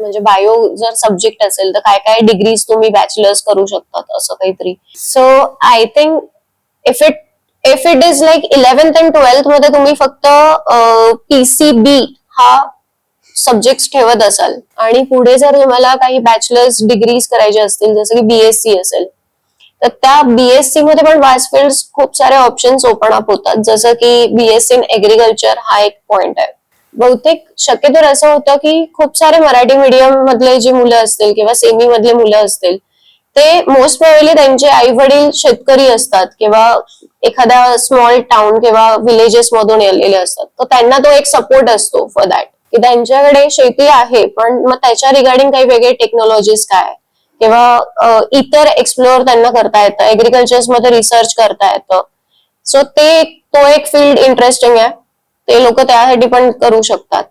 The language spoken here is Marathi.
म्हणजे बायो जर सब्जेक्ट असेल तर काय काय डिग्रीज तुम्ही बॅचलर्स करू शकतात असं काहीतरी. So I think if it is like 11th and 12th मध्ये तुम्ही फक्त PCB हा सब्जेक्ट ठेवत असाल आणि पुढे जर तुम्हाला काही बॅचलर्स डिग्रीज करायचे असतील जसं की BSc असेल तर त्या BSc मध्ये पण वास्ट फील्ड खूप सारे ऑप्शन्स ओपन अप होतात, जसं की BSc इन एग्रीकल्चर हा एक पॉइंट आहे. बहुतेक शक्यतो असं होतं की खूप सारे मराठी मीडियम मधले जे मुलं असतील किंवा सेमी मधले मुलं असतील ते मोस्ट प्रोबेबली त्यांचे आई वडील शेतकरी असतात किंवा एखाद्या स्मॉल टाउन किंवा विलेजेस मधून आलेले असतात, तर त्यांना तो एक सपोर्ट असतो फॉर दॅट की त्यांच्याकडे शेती आहे पण मग त्याच्या रिगार्डिंग काही वेगळे टेक्नॉलॉजीज काय किंवा इतर एक्सप्लोअर त्यांना करता येतं, एग्रीकल्चर्स मध्ये रिसर्च करता येतं. सो तो एक फील्ड इंटरेस्टिंग आहे, ते लोक त्यासाठी पण करू शकतात.